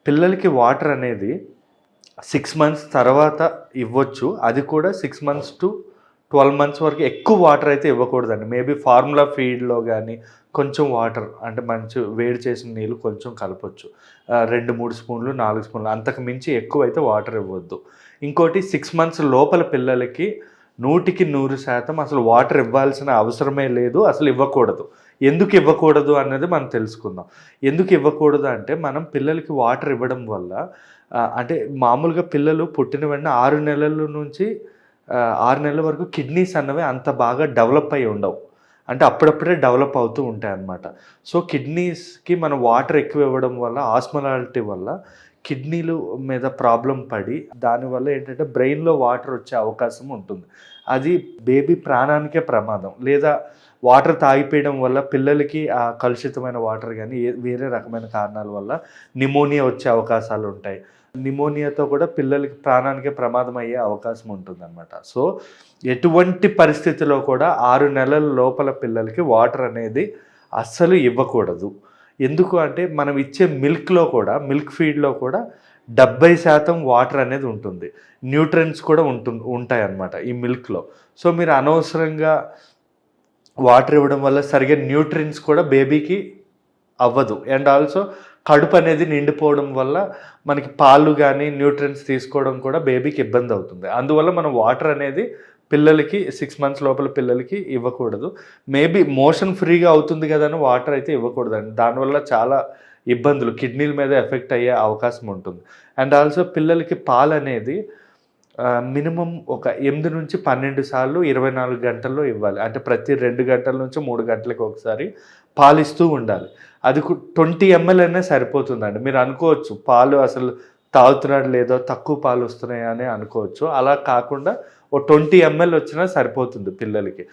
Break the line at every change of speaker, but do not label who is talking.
పిల్లలకి వాటర్ అనేది 6 మంత్స్ తర్వాత ఇవ్వచ్చు. అది కూడా 6 మంత్స్ టు 12 మంత్స్ వరకు ఎక్కువ వాటర్ అయితే ఇవ్వకూడదండి. మేబీ ఫార్ములా ఫీడ్‌లో గానీ, కొంచెం వాటర్ అంటే మంచి వేడి చేసిన నీళ్ళు కొంచెం కలపొచ్చు. 2, 3 స్పూన్లు, 4 స్పూన్లు అంతకు మించి ఎక్కువైతే వాటర్ ఇవ్వొద్దు. ఇంకోటి 6 మంత్స్ లోపల పిల్లలకి 100కి 100% అసలు వాటర్ ఇవ్వాల్సిన అవసరమే లేదు. అసలు ఇవ్వకూడదు. ఎందుకు ఇవ్వకూడదు అన్నది మనం తెలుసుకుందాం. ఎందుకు ఇవ్వకూడదు అంటే మనం పిల్లలకి వాటర్ ఇవ్వడం వల్ల అంటే మామూలుగా పిల్లలు పుట్టిన వెంటనే 6 నెలల నుంచి 6 నెలల వరకు కిడ్నీస్ అన్నవి అంత బాగా డెవలప్ అయ్యి ఉండవు. అంటే అప్పుడప్పుడే డెవలప్ అవుతూ ఉంటాయన్నమాట. సో కిడ్నీస్‌కి మనం వాటర్ ఎక్కువ ఇవ్వడం వల్ల ఆస్మోలారిటీ వల్ల కిడ్నీలు మీద ప్రాబ్లం పడి దానివల్ల ఏంటంటే బ్రెయిన్‌లో వాటర్ వచ్చే అవకాశం ఉంటుంది. అది బేబీ ప్రాణానికే ప్రమాదం. లేదా వాటర్ తాగిపోయడం వల్ల పిల్లలకి ఆ కలుషితమైన వాటర్ కానీ వేరే రకమైన కారణాల వల్ల నిమోనియా వచ్చే అవకాశాలు ఉంటాయి. నిమోనియాతో కూడా పిల్లలకి ప్రాణానికే ప్రమాదం అయ్యే అవకాశం ఉంటుందన్నమాట. సో ఎటువంటి పరిస్థితిలో కూడా 6 నెలల లోపల పిల్లలకి వాటర్ అనేది అస్సలు ఇవ్వకూడదు. ఎందుకు అంటే మనం ఇచ్చే మిల్క్‌లో కూడా మిల్క్ ఫీడ్‌లో కూడా 70% వాటర్ అనేది ఉంటుంది. న్యూట్రియంట్స్ కూడా ఉంటాయన్నమాట ఈ మిల్క్‌లో. సో మీరు అనవసరంగా వాటర్ ఇవ్వడం వల్ల సరిగ్గా న్యూట్రియంట్స్ కూడా బేబీకి అవ్వదు. అండ్ ఆల్సో కడుపు అనేది నిండిపోవడం వల్ల మనకి పాలు కానీ న్యూట్రియంట్స్ తీసుకోవడం కూడా బేబీకి ఇబ్బంది అవుతుంది. అందువల్ల మనం వాటర్ అనేది పిల్లలకి 6 మంత్స్ లోపల పిల్లలకి ఇవ్వకూడదు. మేబీ మోషన్ ఫ్రీగా అవుతుంది కదా అని వాటర్ అయితే ఇవ్వకూడదండి. దానివల్ల చాలా ఇబ్బందులు కిడ్నీల మీద ఎఫెక్ట్ అయ్యే అవకాశం ఉంటుంది. అండ్ ఆల్సో పిల్లలకి పాలు అనేది మినిమం ఒక 8 నుంచి 12 సార్లు 24 గంటల్లో ఇవ్వాలి. అంటే ప్రతి 2 గంటల నుంచి 3 గంటలకు ఒకసారి పాలిస్తూ ఉండాలి. అది 20 ml అయినా సరిపోతుందండి. మీరు అనుకోవచ్చు పాలు అసలు తాగుతున్నాడు లేదో తక్కువ పాలు వస్తున్నాయా అని అనుకోవచ్చు. అలా కాకుండా ఓ 20 ml వచ్చినా సరిపోతుంది పిల్లలకి.